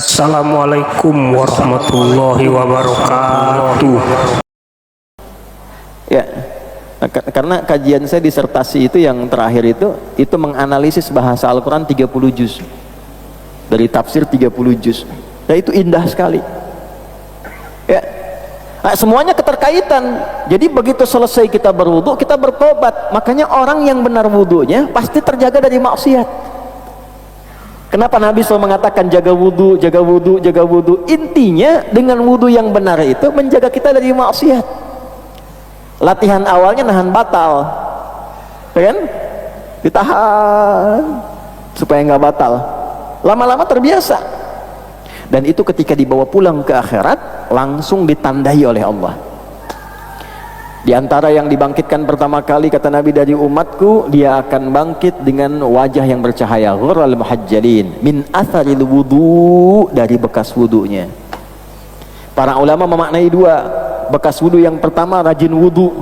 Assalamualaikum warahmatullahi wabarakatuh. Ya, karena kajian saya disertasi itu yang terakhir itu menganalisis bahasa Al-Quran 30 juz dari tafsir 30 juz. Ya, itu indah sekali. Ya, nah, semuanya keterkaitan. Jadi begitu selesai kita berwudu, kita bertobat. Makanya orang yang benar wudunya pasti terjaga dari maksiat. Kenapa Nabi SAW mengatakan jaga wudu, jaga wudu, jaga wudu? Intinya dengan wudu yang benar itu menjaga kita dari maksiat. Latihan awalnya nahan batal, kan? Ditahan supaya nggak batal. Lama-lama terbiasa. Dan itu ketika dibawa pulang ke akhirat langsung ditandai oleh Allah. Di antara yang dibangkitkan pertama kali kata Nabi dari umatku, dia akan bangkit dengan wajah yang bercahaya, ghurral muhajjalin min atharil wudu, dari bekas wudunya. Para ulama memaknai dua, bekas wudu yang pertama rajin wudu.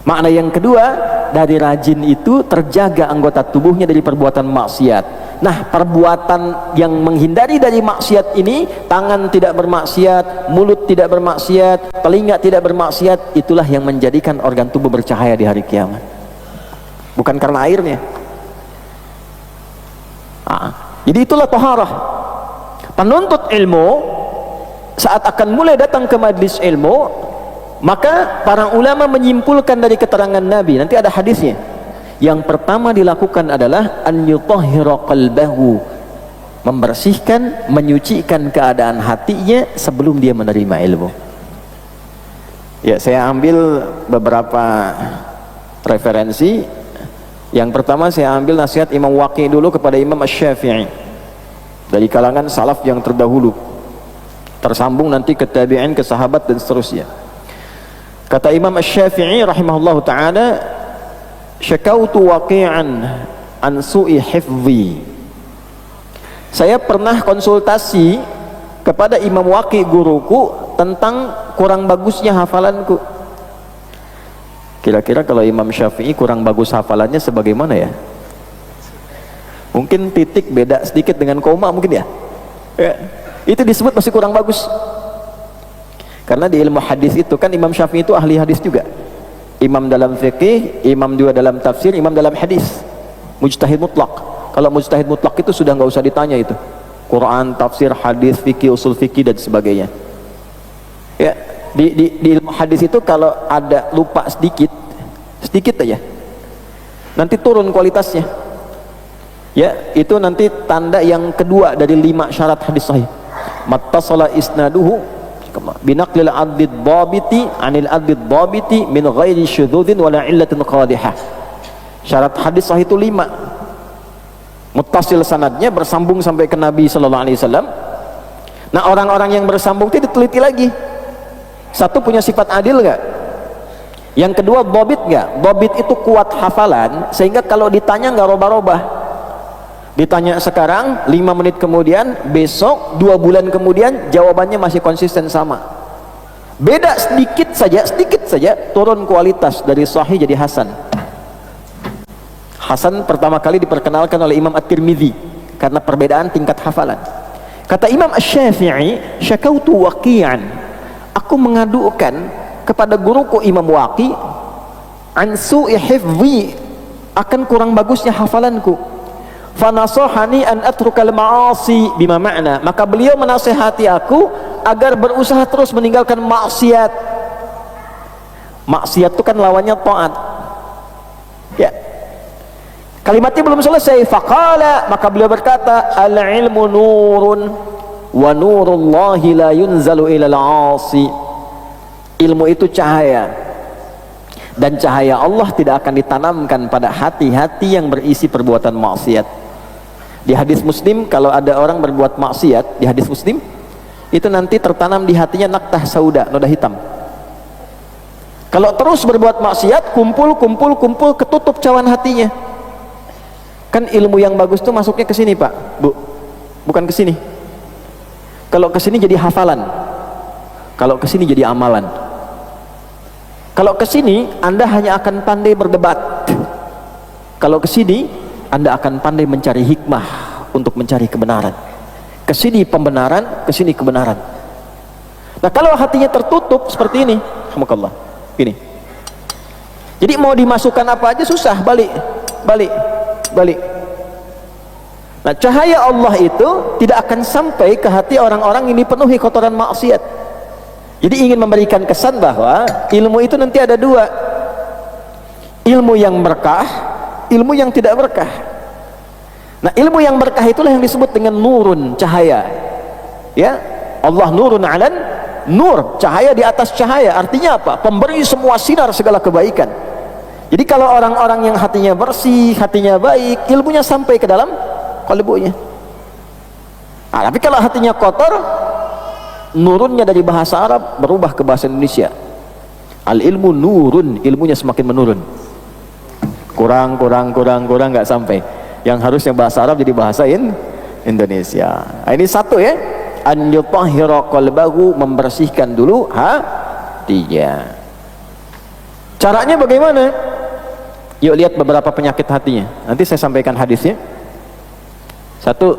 Makna yang kedua, dari rajin itu terjaga anggota tubuhnya dari perbuatan maksiat. Nah, perbuatan yang menghindari dari maksiat ini, tangan tidak bermaksiat, mulut tidak bermaksiat, telinga tidak bermaksiat, itulah yang menjadikan organ tubuh bercahaya di hari kiamat. Bukan karena airnya. Jadi itulah taharah. Penuntut ilmu saat akan mulai datang ke majlis ilmu, maka para ulama menyimpulkan dari keterangan Nabi, nanti ada hadisnya. Yang pertama dilakukan adalah an yutahhira qalbahu, membersihkan, menyucikan keadaan hatinya sebelum dia menerima ilmu. Ya, saya ambil beberapa referensi. Yang pertama saya ambil nasihat Imam Waqi dulu kepada Imam Asy-Syafi'i dari kalangan salaf yang terdahulu, tersambung nanti ke tabi'in, ke sahabat dan seterusnya. Kata Imam Asy-Syafi'i rahimahullahu ta'ala, syakautu waqi'an an su'i hifzi. Saya pernah konsultasi kepada Imam Waqi guruku tentang kurang bagusnya hafalanku. Kira-kira kalau Imam Syafi'i kurang bagus hafalannya sebagaimana ya? Mungkin titik beda sedikit dengan koma mungkin ya? Ya, itu disebut masih kurang bagus. Karena di ilmu hadis itu kan Imam Syafi'i itu ahli hadis juga. Imam dalam fikih, imam juga dalam tafsir, imam dalam hadis. Mujtahid mutlak. Kalau mujtahid mutlak itu sudah nggak usah ditanya itu. Quran, tafsir, hadis, fikih, usul fikih dan sebagainya. Ya, di ilmu hadis itu kalau ada lupa sedikit aja, nanti turun kualitasnya. Ya, itu nanti tanda yang kedua dari 5 syarat hadis sahih. Mattasala isnaduhu binaqlil adid dhabiti anil adid dhabiti min ghairi syudzudin wala illatin qadihah. Syarat hadis sahih itu 5. Muttasil sanadnya, bersambung sampai ke Nabi sallallahu alaihi wasallam. Nah, orang-orang yang bersambung itu diteliti lagi. Satu, punya sifat adil enggak? Yang kedua, dhabit enggak? Dhabit itu kuat hafalan sehingga kalau ditanya enggak robah-robah. Ditanya sekarang, 5 menit kemudian, besok, 2 bulan kemudian, jawabannya masih konsisten sama. Beda sedikit saja, turun kualitas dari sahih jadi hasan. Hasan pertama kali diperkenalkan oleh Imam At-Tirmidzi karena perbedaan tingkat hafalan. Kata Imam Asy-Syafi'i, syakautu waqi'an, aku mengadukan kepada guruku Imam Waqi an su'i hifzi, akan kurang bagusnya hafalanku. Fanasahani an atrukal ma'asi bima ma'na, maka beliau menasihati aku agar berusaha terus meninggalkan maksiat. Maksiat itu kan lawannya taat. Ya, kalimatnya belum selesai. Faqala, maka beliau berkata, al ilmu nurun wa nurullahi la yunzalu ilal 'asi. Ilmu itu cahaya, dan cahaya Allah tidak akan ditanamkan pada hati-hati yang berisi perbuatan maksiat. Di hadis Muslim, kalau ada orang berbuat maksiat, di hadis Muslim itu nanti tertanam di hatinya naktah sauda, noda hitam. Kalau terus berbuat maksiat, kumpul, ketutup cawan hatinya. Kan ilmu yang bagus tuh masuknya ke sini, Pak, Bu, bukan ke sini. Kalau ke sini jadi hafalan, kalau ke sini jadi amalan. Kalau ke sini Anda hanya akan pandai berdebat. Kalau ke sini Anda akan pandai mencari hikmah untuk mencari kebenaran. ke sini pembenaran, ke sini kebenaran. Nah, kalau hatinya tertutup seperti ini, alhamdulillah, gini. Jadi mau dimasukkan apa aja susah, balik. Nah, cahaya Allah itu tidak akan sampai ke hati orang-orang ini penuhi kotoran maksiat. Jadi ingin memberikan kesan bahwa ilmu itu nanti ada dua, ilmu yang berkah, ilmu yang tidak berkah. Nah, ilmu yang berkah itulah yang disebut dengan nurun, cahaya. Ya, Allah nurun alan nur, cahaya di atas cahaya. Artinya apa? Pemberi semua sinar segala kebaikan. Jadi kalau orang-orang yang hatinya bersih, hatinya baik, ilmunya sampai ke dalam kalbunya. Nah, tapi kalau hatinya kotor, nurunnya dari bahasa Arab berubah ke bahasa Indonesia. Al ilmu nurun, ilmunya semakin menurun. Kurang nggak sampai. Yang harusnya bahasa Arab jadi bahasa Indonesia. Nah, ini satu ya. An yutahhira qalbahu, membersihkan dulu hatinya. Caranya bagaimana? Yuk lihat beberapa penyakit hatinya. Nanti saya sampaikan hadisnya. Satu,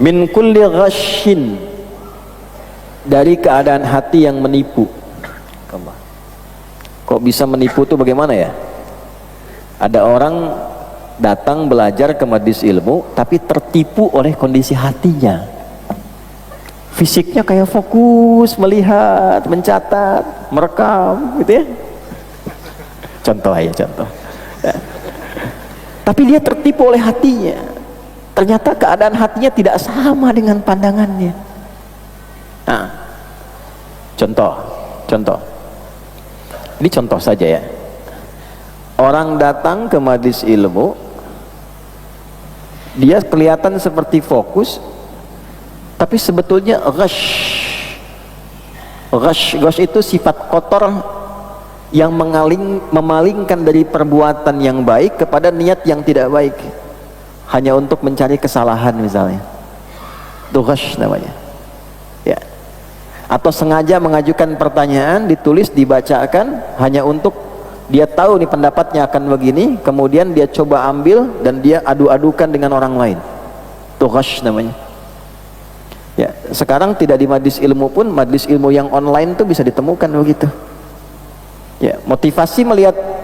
min kulli ghashin, dari keadaan hati yang menipu. Kok bisa menipu tuh bagaimana ya? Ada orang datang belajar ke majelis ilmu tapi tertipu oleh kondisi hatinya. Fisiknya kayak fokus melihat, mencatat, merekam gitu ya. Contoh ya. Tapi dia tertipu oleh hatinya. Ternyata keadaan hatinya tidak sama dengan pandangannya. Nah, contoh. Ini contoh saja ya. Orang datang ke majelis ilmu, dia kelihatan seperti fokus, tapi sebetulnya ghash itu sifat kotor yang memalingkan dari perbuatan yang baik kepada niat yang tidak baik, hanya untuk mencari kesalahan misalnya. Itu ghash namanya ya. Atau sengaja mengajukan pertanyaan, ditulis, dibacakan hanya untuk dia tahu nih pendapatnya akan begini, kemudian dia coba ambil dan dia adu-adukan dengan orang lain. Itu ghash namanya ya. Sekarang tidak di majelis ilmu pun, majelis ilmu yang online tuh bisa ditemukan begitu ya. Motivasi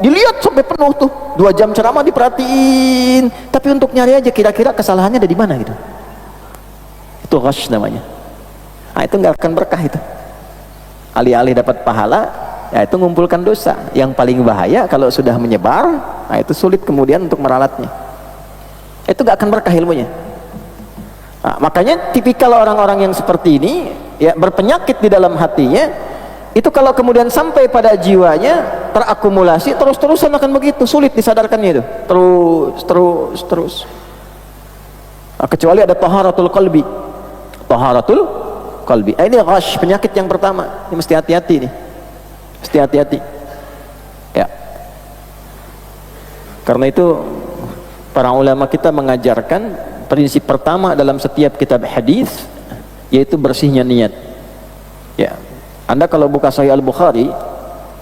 dilihat sampai penuh tuh, 2 jam ceramah diperhatiin, tapi untuk nyari aja kira-kira kesalahannya ada di mana gitu. Itu ghash namanya. Nah, itu nggak akan berkah itu. Alih-alih dapat pahala, ya itu ngumpulkan dosa. Yang paling bahaya kalau sudah menyebar, nah itu sulit kemudian untuk meralatnya. Itu nggak akan berkah ilmunya. Nah, makanya tipikal orang-orang yang seperti ini ya, berpenyakit di dalam hatinya, itu kalau kemudian sampai pada jiwanya terakumulasi, terus-terusan akan begitu, sulit disadarkannya itu. Terus. Nah, kecuali ada taharatul qalbi. Ini ghash, penyakit yang pertama. Ini mesti hati-hati nih. Mesti hati-hati. Ya. Karena itu para ulama kita mengajarkan prinsip pertama dalam setiap kitab hadis, yaitu bersihnya niat. Ya. Anda kalau buka Sahih Al-Bukhari,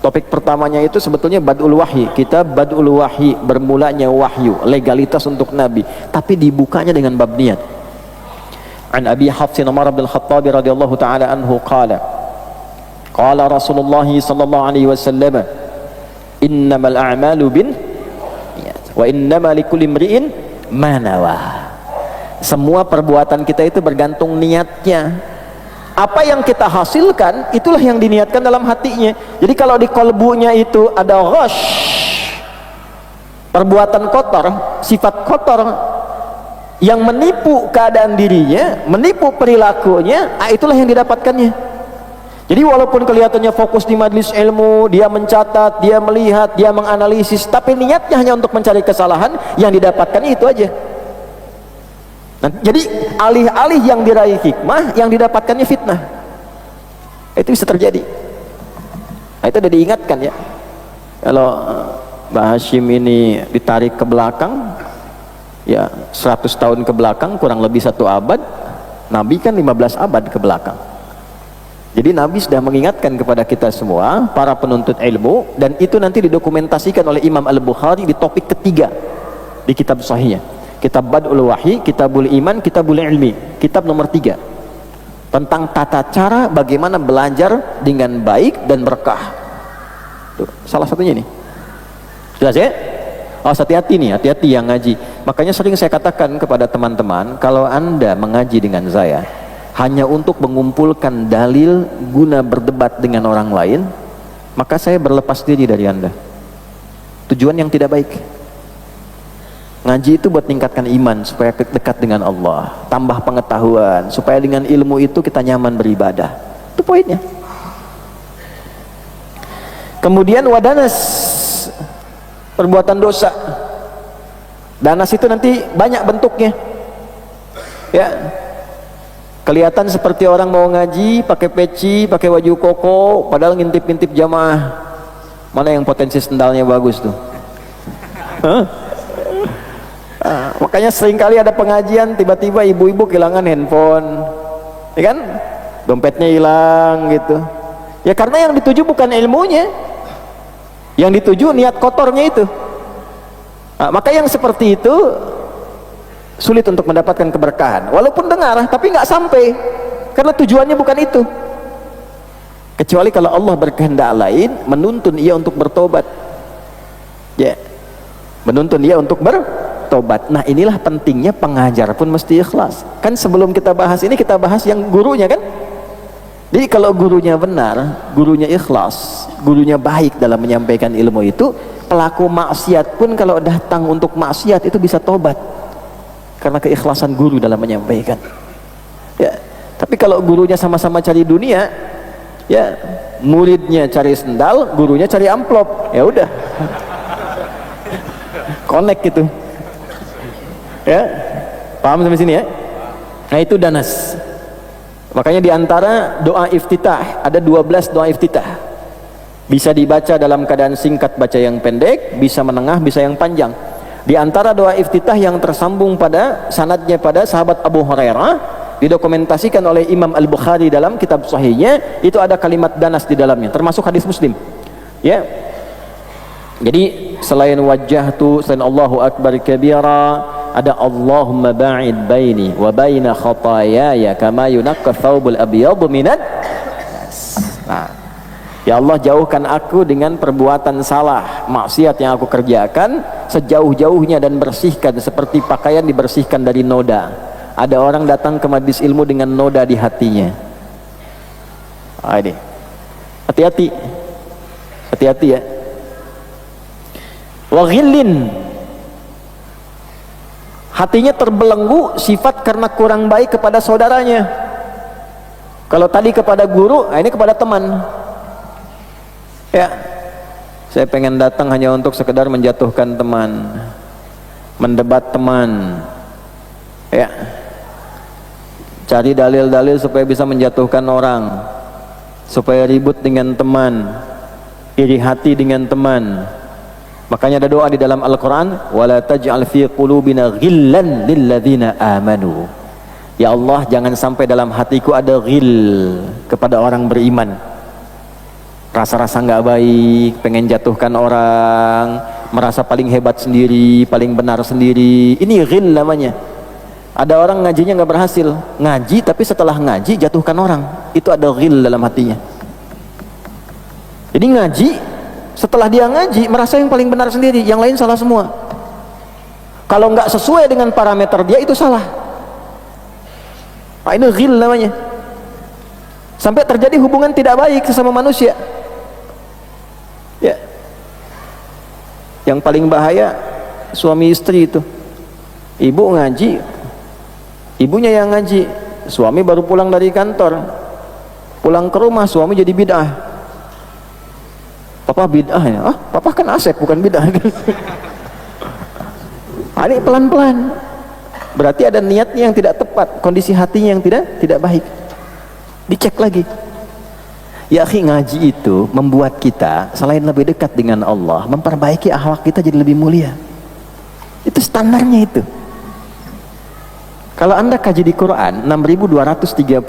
topik pertamanya itu sebetulnya Bad'ul Wahyi, kitab Bad'ul Wahyi, bermulanya wahyu, legalitas untuk Nabi, tapi dibukanya dengan bab niat. An Abi Hafsin Umar bin Khattab radhiyallahu taala anhu qala Rasulullah sallallahu alaihi wasallam, innamal a'malu binniyat wa innamal likulli imri'in ma nawa. Semua perbuatan kita itu bergantung niatnya. Apa yang kita hasilkan, itulah yang diniatkan dalam hatinya. Jadi kalau di kolbunya itu ada ghash, perbuatan kotor, sifat kotor yang menipu keadaan dirinya, menipu perilakunya, itulah yang didapatkannya. Jadi walaupun kelihatannya fokus di majelis ilmu, dia mencatat, dia melihat, dia menganalisis, tapi niatnya hanya untuk mencari kesalahan, yang didapatkannya itu aja. Nah, jadi alih-alih yang diraih hikmah, yang didapatkannya fitnah. Itu bisa terjadi. Nah, itu sudah diingatkan ya. Kalau Mbah Hashim ini ditarik ke belakang, ya 100 tahun ke belakang, kurang lebih 1 abad. Nabi kan 15 abad ke belakang. Jadi Nabi sudah mengingatkan kepada kita semua, para penuntut ilmu, dan itu nanti didokumentasikan oleh Imam Al-Bukhari di topik ketiga di kitab Sahihnya. Kitab Bad'ul Wahyi, Kitabul Iman, Kitabul Ilmi, kitab nomor 3 tentang tata cara bagaimana belajar dengan baik dan berkah. Tuh, salah satunya nih. Jelas ya? Oh, hati-hati nih, hati-hati yang ngaji. Makanya sering saya katakan kepada teman-teman, kalau Anda mengaji dengan saya hanya untuk mengumpulkan dalil guna berdebat dengan orang lain, maka saya berlepas diri dari Anda. Tujuan yang tidak baik. Ngaji itu buat meningkatkan iman supaya dekat dengan Allah, tambah pengetahuan supaya dengan ilmu itu kita nyaman beribadah. Itu poinnya. Kemudian wadanas, perbuatan dosa. Danas itu nanti banyak bentuknya. Ya. Kelihatan seperti orang mau ngaji pakai peci, pakai baju koko, padahal ngintip-ngintip jamaah. Mana yang potensi sendalnya bagus tuh? Hah? Makanya seringkali ada pengajian tiba-tiba ibu-ibu kehilangan handphone, ya kan? Dompetnya hilang gitu. Ya karena yang dituju bukan ilmunya, yang dituju niat kotornya itu. Maka yang seperti itu sulit untuk mendapatkan keberkahan. Walaupun dengar, tapi nggak sampai, karena tujuannya bukan itu. Kecuali kalau Allah berkehendak lain, menuntun ia untuk bertobat. Ya, menuntun ia untuk bertobat. Nah inilah pentingnya pengajar pun mesti ikhlas. Kan sebelum kita bahas ini, kita bahas yang gurunya kan. Jadi kalau gurunya benar, gurunya ikhlas, gurunya baik dalam menyampaikan ilmu itu, pelaku maksiat pun kalau datang untuk maksiat itu bisa tobat karena keikhlasan guru dalam menyampaikan. Ya, tapi kalau gurunya sama-sama cari dunia, ya muridnya cari sendal, gurunya cari amplop, ya udah connect gitu. Ya, paham sampai sini ya? Nah itu danas. Makanya diantara doa iftitah ada 12 doa iftitah. Bisa dibaca dalam keadaan singkat, baca yang pendek, bisa menengah, bisa yang panjang. Di antara doa iftitah yang tersambung pada sanadnya pada sahabat Abu Hurairah, didokumentasikan oleh Imam Al-Bukhari dalam kitab sahihnya, itu ada kalimat danas di dalamnya, termasuk hadis Muslim. Ya. Jadi selain wajjahtu, selain Allahu Akbar kabira, ada Allahumma ba'id baini wa baina khataayaya kama yunaqqa thawbul abyadu minad. Nah, ya Allah jauhkan aku dengan perbuatan salah, maksiat yang aku kerjakan sejauh-jauhnya, dan bersihkan seperti pakaian dibersihkan dari noda. Ada orang datang ke majlis ilmu dengan noda di hatinya. Ini hati-hati, hati-hati ya. Wa ghillin, hatinya terbelenggu sifat karena kurang baik kepada saudaranya. Kalau tadi kepada guru, ini kepada teman. Ya, saya pengen datang hanya untuk sekedar menjatuhkan teman, mendebat teman, ya, cari dalil-dalil supaya bisa menjatuhkan orang, supaya ribut dengan teman, iri hati dengan teman. Makanya ada doa di dalam Al-Quran, wala taj'al fi qulubina ghillan lilladzina amanu. Ya Allah, jangan sampai dalam hatiku ada ghil kepada orang beriman, rasa-rasa nggak baik, pengen jatuhkan orang, merasa paling hebat sendiri, paling benar sendiri. Ini ghil namanya. Ada orang ngajinya nggak berhasil, ngaji tapi setelah ngaji jatuhkan orang, itu ada ghil dalam hatinya. Jadi ngaji, setelah dia ngaji merasa yang paling benar sendiri, yang lain salah semua. Kalau nggak sesuai dengan parameter dia, itu salah. Nah, ini ghil namanya. Sampai terjadi hubungan tidak baik sesama manusia. Ya. Yang paling bahaya suami istri itu. Ibu ngaji, ibunya yang ngaji, suami baru pulang dari kantor, pulang ke rumah suami jadi bid'ah. Papa bid'ah ya? Ah, papa kan asep bukan bid'ah. Ini pelan-pelan. Berarti ada niatnya yang tidak tepat, kondisi hatinya yang tidak baik. Dicek lagi. Ya akhi, ngaji itu membuat kita selain lebih dekat dengan Allah, memperbaiki akhlak kita jadi lebih mulia. Itu standarnya itu. Kalau Anda kaji di Quran 6236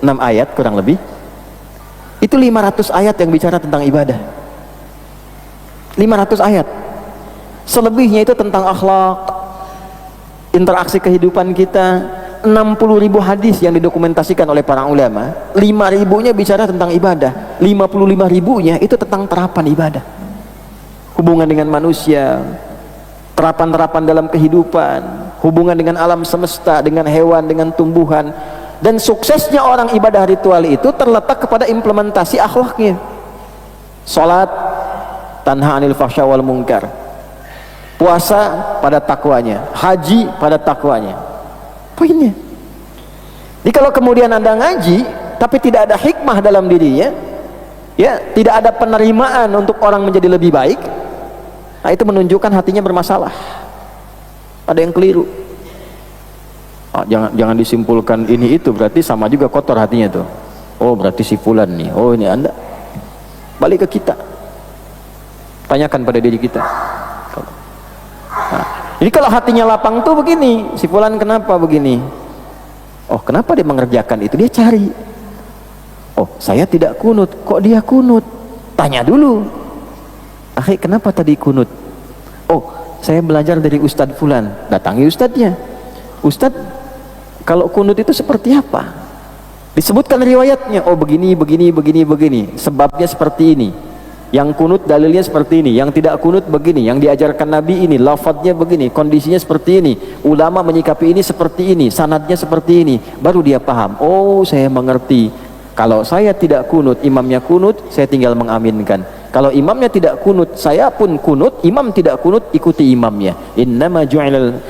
ayat kurang lebih, itu 500 ayat yang bicara tentang ibadah. 500 ayat. Selebihnya itu tentang akhlak. interaksi kehidupan kita, 60.000 hadis yang didokumentasikan oleh para ulama, 5.000-nya bicara tentang ibadah, 55.000-nya itu tentang terapan ibadah, hubungan dengan manusia, terapan-terapan dalam kehidupan, hubungan dengan alam semesta, dengan hewan, dengan tumbuhan. Dan suksesnya orang ibadah ritual itu terletak kepada implementasi akhlaknya. Salat tanha anil fahsya wal munkar, puasa pada takwanya, haji pada takwanya. Poinnya. Jadi kalau kemudian Anda ngaji tapi tidak ada hikmah dalam dirinya, ya, tidak ada penerimaan untuk orang menjadi lebih baik, nah itu menunjukkan hatinya bermasalah. Ada yang keliru. Jangan disimpulkan ini itu berarti sama juga kotor hatinya tuh. Oh, berarti si fulan nih. Oh, ini Anda. Balik ke kita. Tanyakan pada diri kita. Nah, jadi kalau hatinya lapang tuh begini, si fulan kenapa begini? Oh, kenapa dia mengerjakan itu? Dia cari. Oh, saya tidak kunut, kok dia kunut? Tanya dulu. Akhi, kenapa tadi kunut? Oh, saya belajar dari Ustadz fulan. Datangi ustadznya. Ustadz, kalau kunut itu seperti apa? Disebutkan riwayatnya. Oh, begini, begini, begini, begini. Sebabnya seperti ini. Yang kunut dalilnya seperti ini, yang tidak kunut begini, yang diajarkan Nabi ini, lafadznya begini, kondisinya seperti ini, ulama menyikapi ini seperti ini, sanadnya seperti ini. Baru dia paham. Oh, saya mengerti. Kalau saya tidak kunut, imamnya kunut, saya tinggal mengaminkan. Kalau imamnya tidak kunut, saya pun kunut. Imam tidak kunut, ikuti imamnya. Innama ju'ilal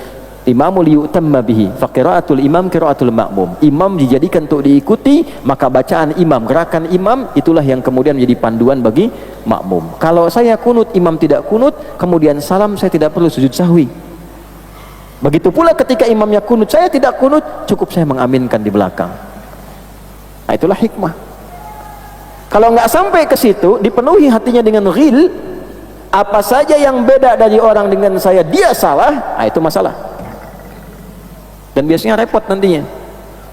imamu liyutamma bihi, faqiraatul imam qiraatul ma'mum. Imam dijadikan untuk diikuti, maka bacaan imam, gerakan imam itulah yang kemudian menjadi panduan bagi makmum. Kalau saya kunut, imam tidak kunut, kemudian salam, saya tidak perlu sujud sahwi. Begitu pula ketika imamnya kunut, saya tidak kunut, cukup saya mengaminkan di belakang. Nah, itulah hikmah. Kalau nggak sampai ke situ, dipenuhi hatinya dengan ghil, apa saja yang beda dari orang dengan saya, dia salah, nah itu masalah. Dan biasanya repot nantinya.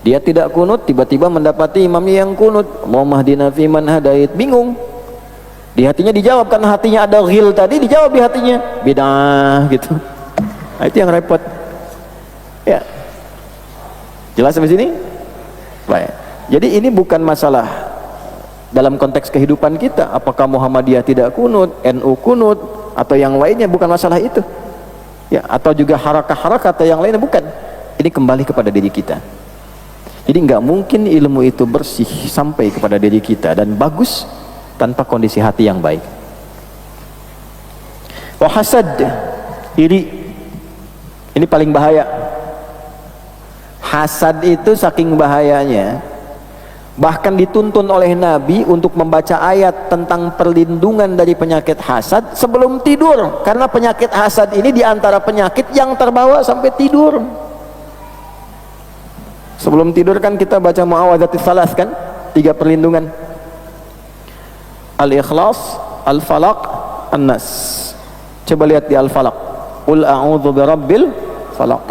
Dia tidak kunut, tiba-tiba mendapati imamnya yang kunut. Allahumma hdina fiman hadait, bingung. Di hatinya dijawab, karena hatinya ada ghil tadi, dijawab di hatinya bidah gitu. Nah, itu yang repot. Ya. Jelas sampai sini? Baik. Jadi ini bukan masalah dalam konteks kehidupan kita, apakah Muhammadiyah tidak kunut, NU kunut, atau yang lainnya, bukan masalah itu. Ya, atau juga harakah-harakah atau yang lainnya, bukan. Ini kembali kepada diri kita. Jadi nggak mungkin ilmu itu bersih sampai kepada diri kita dan bagus tanpa kondisi hati yang baik. Wa hasad, iri, ini paling bahaya. Hasad itu saking bahayanya, bahkan dituntun oleh Nabi untuk membaca ayat tentang perlindungan dari penyakit hasad sebelum tidur, karena penyakit hasad ini diantara penyakit yang terbawa sampai tidur. Sebelum tidur kan kita baca muawwadzatis salas kan, 3 perlindungan, al-ikhlas, al-falaq, an-nas. Coba lihat di al-falaq, qul a'udzu birabbil falaq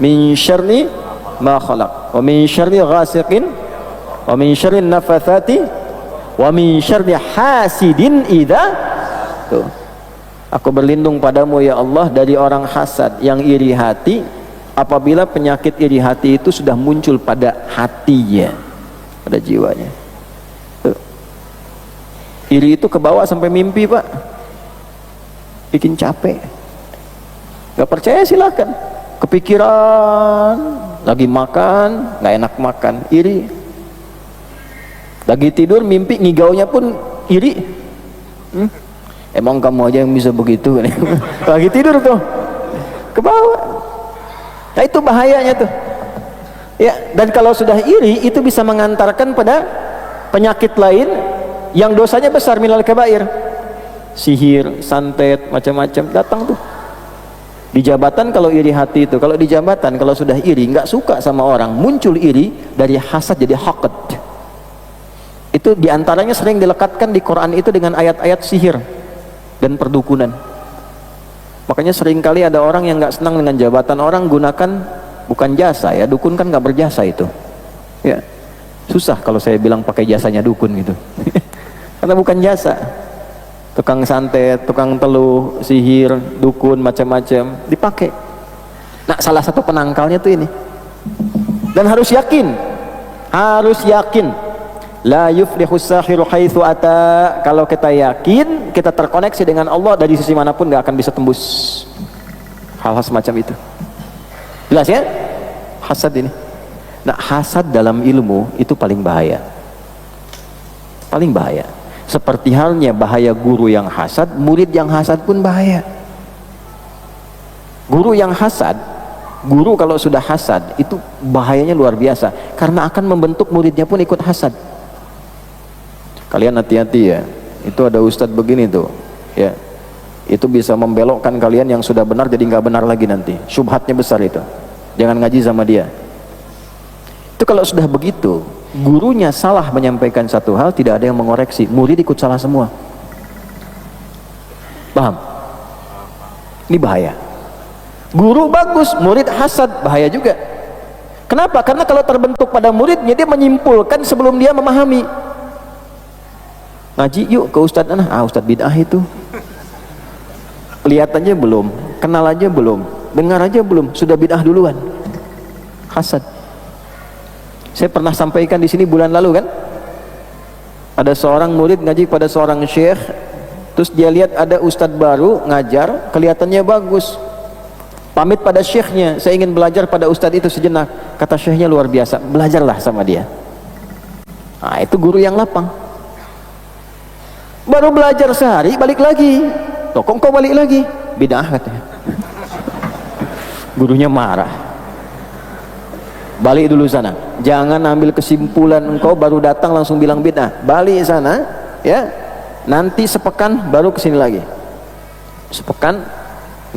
min syarri ma khalaq wa min syarri ghasiqin wa min syarri nafathati wa min syarri hasidin idza. Tuh, aku berlindung padamu ya Allah dari orang hasad yang iri hati, apabila penyakit iri hati itu sudah muncul pada hatinya, pada jiwanya. Tuh. Iri itu kebawa sampai mimpi, Pak, bikin capek. Gak percaya silakan. Kepikiran, lagi makan gak enak makan, iri. Lagi tidur mimpi ngigaunya pun iri. Emang kamu aja yang bisa begitu? Lagi tidur tuh kebawa. Nah, itu bahayanya tuh. Ya, dan kalau sudah iri itu bisa mengantarkan pada penyakit lain yang dosanya besar, minal kabair. Sihir, santet, macam-macam datang tuh. Di jabatan kalau iri hati itu, kalau di jabatan kalau sudah iri, nggak suka sama orang, muncul iri dari hasad jadi haqad. Itu diantaranya sering dilekatkan di Quran itu dengan ayat-ayat sihir dan perdukunan. Makanya seringkali ada orang yang nggak senang dengan jabatan orang, gunakan bukan jasa ya, dukun kan nggak berjasa itu. Ya, susah kalau saya bilang pakai jasanya dukun gitu, karena bukan jasa. Tukang santet, tukang teluh, sihir, dukun, macam-macam dipakai. Nah, salah satu penangkalnya tuh ini. Dan harus yakin, la yuflihus sahiru haitsu ata. Kalau kita yakin, kita terkoneksi dengan Allah, dari sisi manapun gak akan bisa tembus hal-hal semacam itu. Jelas ya? Hasad ini. Nah, hasad dalam ilmu itu paling bahaya. Paling bahaya. Seperti halnya bahaya guru yang hasad, murid yang hasad pun bahaya. Guru yang hasad, guru kalau sudah hasad itu bahayanya luar biasa, karena akan membentuk muridnya pun ikut hasad. Kalian hati-hati ya, itu ada ustadz begini tuh ya, itu bisa membelokkan kalian yang sudah benar jadi nggak benar lagi nanti, syubhatnya besar itu. Jangan ngaji sama dia. Itu kalau sudah begitu, gurunya salah menyampaikan satu hal, tidak ada yang mengoreksi, murid ikut salah semua. Paham? Ini bahaya. Guru bagus, murid hasad, bahaya juga. Kenapa? Karena kalau terbentuk pada muridnya, dia menyimpulkan sebelum dia memahami. Ngaji yuk ke ustadz, ustadz bid'ah itu. Lihat aja belum, kenal aja belum, dengar aja belum, sudah bid'ah duluan. Hasad. Saya pernah sampaikan di sini bulan lalu kan, ada seorang murid ngaji pada seorang syekh, terus dia lihat ada ustadz baru ngajar, kelihatannya bagus, pamit pada syekhnya, saya ingin belajar pada ustadz itu sejenak. Kata syekhnya luar biasa, belajarlah sama dia. Nah, itu guru yang lapang. Baru belajar sehari balik lagi, loh kok kau balik lagi? Bid'ah katanya. Gurunya marah. Balik dulu sana, jangan ambil kesimpulan engkau baru datang langsung bilang bid'ah. Balik sana ya, nanti sepekan baru kesini lagi. Sepekan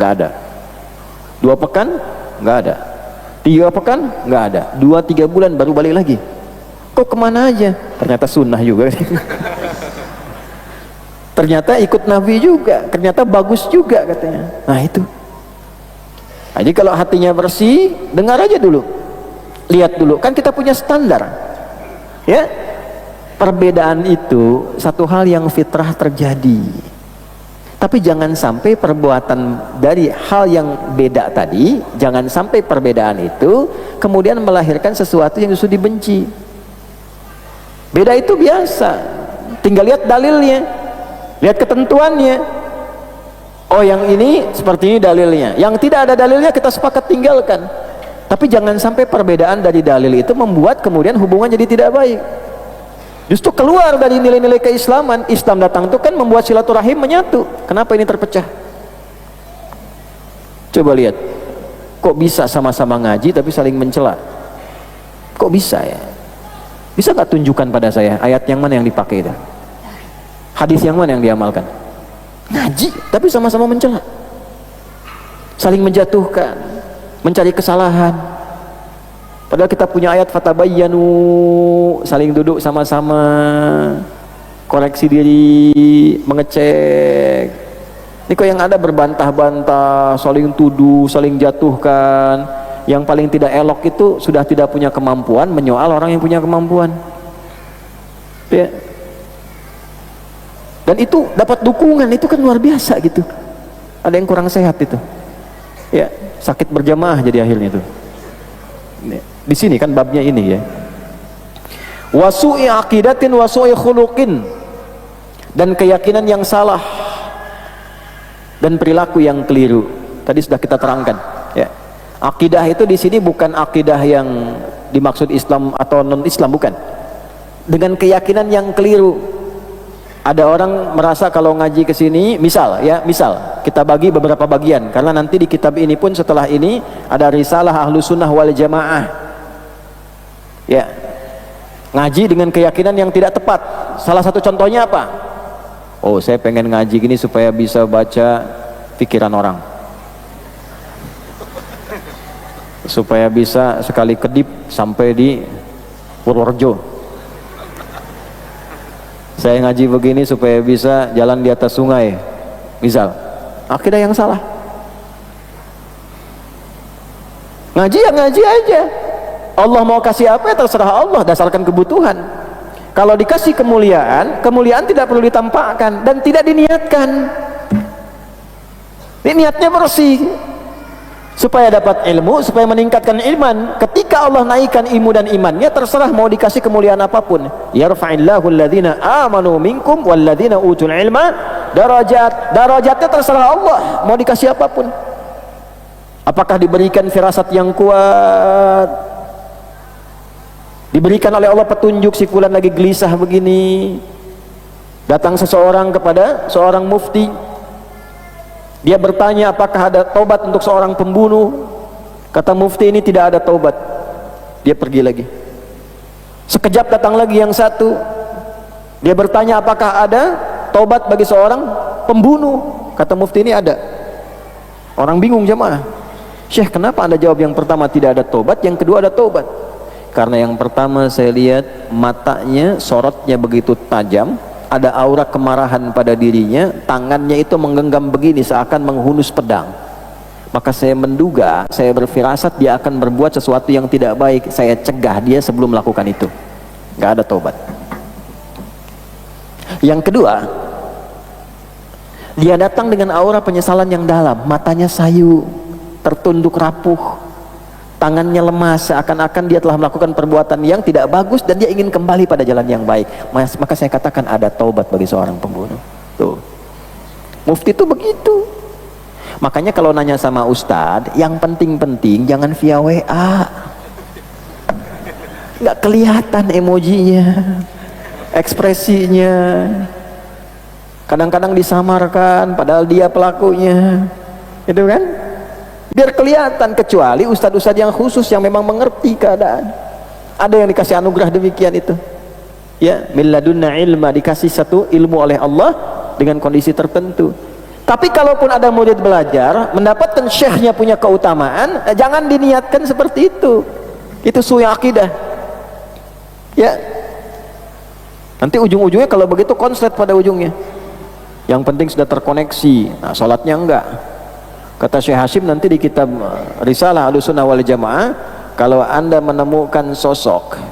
nggak ada, 2 pekan nggak ada, 3 pekan nggak ada, 2-3 bulan baru balik lagi. Kok kemana aja? Ternyata sunnah juga. Ternyata ikut Nabi juga, ternyata bagus juga katanya. Nah itu. Jadi kalau hatinya bersih, dengar aja dulu. Lihat dulu, kan kita punya standar ya. Perbedaan itu satu hal yang fitrah terjadi, tapi jangan sampai perbuatan dari hal yang beda tadi, jangan sampai perbedaan itu kemudian melahirkan sesuatu yang justru dibenci. Beda itu biasa, tinggal lihat dalilnya, lihat ketentuannya. Oh yang ini seperti ini dalilnya, yang tidak ada dalilnya kita sepakat tinggalkan. Tapi jangan sampai perbedaan dari dalil itu membuat kemudian hubungan jadi tidak baik. Justru keluar dari nilai-nilai keislaman. Islam datang itu kan membuat silaturahim menyatu. Kenapa ini terpecah? Coba lihat, kok bisa sama-sama ngaji tapi saling mencela? Kok bisa ya? Bisa gak tunjukkan pada saya ayat yang mana yang dipakai itu? Hadis yang mana yang diamalkan? Ngaji tapi sama-sama mencela, saling menjatuhkan, mencari kesalahan. Padahal kita punya ayat fatabayyanu, saling duduk sama-sama, koreksi diri, mengecek. Ini kok yang ada berbantah-bantah, saling tuduh, saling jatuhkan. Yang paling tidak elok itu sudah tidak punya kemampuan menyoal orang yang punya kemampuan ya. Dan itu dapat dukungan, itu kan luar biasa gitu. Ada yang kurang sehat itu ya, sakit berjamaah jadi akhirnya itu. Di sini kan babnya ini ya. Wasu'i aqidatin wasu'i khuluqin, dan keyakinan yang salah dan perilaku yang keliru. Tadi sudah kita terangkan ya. Akidah itu di sini bukan akidah yang dimaksud Islam atau non Islam, bukan. Dengan keyakinan yang keliru. Ada orang merasa kalau ngaji ke sini, misal kita bagi beberapa bagian, karena nanti di kitab ini pun setelah ini ada risalah Ahlus Sunnah wal Jamaah. Ya. Ngaji dengan keyakinan yang tidak tepat. Salah satu contohnya apa? Oh, saya pengen ngaji gini supaya bisa baca pikiran orang, supaya bisa sekali kedip sampai di Purworejo. Saya ngaji begini supaya bisa jalan di atas sungai, misal. Akidah yang salah. Ngaji ya ngaji aja. Allah mau kasih apa ya terserah Allah, dasarkan kebutuhan. Kalau dikasih kemuliaan, kemuliaan tidak perlu ditampakkan dan tidak diniatkan. Ini niatnya bersih. supaya dapat ilmu, supaya meningkatkan iman. Ketika Allah naikkan ilmu dan imannya, terserah mau dikasih kemuliaan apapun. Yarfa'illahu alladhina amanu minkum walladhina utul ilma darajat. Darajatnya terserah Allah, mau dikasih apapun. Apakah diberikan firasat yang kuat, diberikan oleh Allah petunjuk, si fulan lagi gelisah begini, datang seseorang kepada seorang mufti, dia bertanya apakah ada taubat untuk seorang pembunuh. Kata mufti, ini tidak ada taubat. Dia pergi lagi. Sekejap datang lagi yang satu, dia bertanya apakah ada taubat bagi seorang pembunuh. Kata mufti, ini ada. Orang bingung jemaah, Syekh, kenapa anda jawab yang pertama tidak ada taubat, yang kedua ada taubat? Karena yang pertama saya lihat matanya, sorotnya begitu tajam, ada aura kemarahan pada dirinya, tangannya itu menggenggam begini seakan menghunus pedang. Maka saya menduga, saya berfirasat dia akan berbuat sesuatu yang tidak baik. Saya cegah dia sebelum melakukan itu. Gak ada taubat. Yang kedua, dia datang dengan aura penyesalan yang dalam, matanya sayu, tertunduk rapuh, tangannya lemas, seakan-akan dia telah melakukan perbuatan yang tidak bagus dan dia ingin kembali pada jalan yang baik. Maka saya katakan ada taubat bagi seorang pembunuh. Tuh, mufti itu begitu. Makanya kalau nanya sama ustadz, yang penting-penting jangan via WA, nggak kelihatan emojinya, ekspresinya. Kadang-kadang disamarkan padahal dia pelakunya, itu kan? Biar kelihatan. Kecuali ustadz-ustadz yang khusus yang memang mengerti keadaan, ada yang dikasih anugerah demikian itu, ya, min ladunna ilma, dikasih satu ilmu oleh Allah dengan kondisi tertentu. Tapi kalaupun ada murid belajar mendapatkan syekhnya punya keutamaan, jangan diniatkan seperti itu su'i akidah, ya. Nanti ujung-ujungnya kalau begitu konslet pada ujungnya. Yang penting sudah terkoneksi, nah sholatnya enggak. Kata Syekh Hashim nanti di kitab Risalah Ahlussunnah wal Jamaah, kalau anda menemukan sosok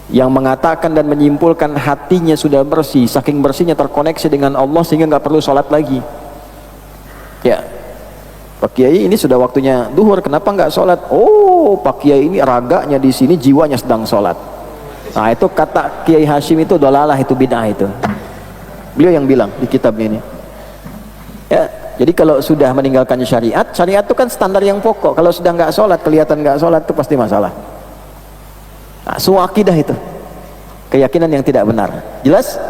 yang mengatakan dan menyimpulkan hatinya sudah bersih, saking bersihnya terkoneksi dengan Allah sehingga nggak perlu sholat lagi, ya, Pak Kiai ini sudah waktunya duhur, kenapa nggak sholat? Oh, Pak Kiai ini raganya di sini, jiwanya sedang sholat. Nah itu kata Kiai Hashim itu dolalah, itu bid'ah itu. Beliau yang bilang di kitabnya ini, ya. Jadi kalau sudah meninggalkan syariat, syariat itu kan standar yang pokok. Kalau sudah nggak sholat, kelihatan nggak sholat, itu pasti masalah. Nah, su'a akidah itu keyakinan yang tidak benar. Jelas?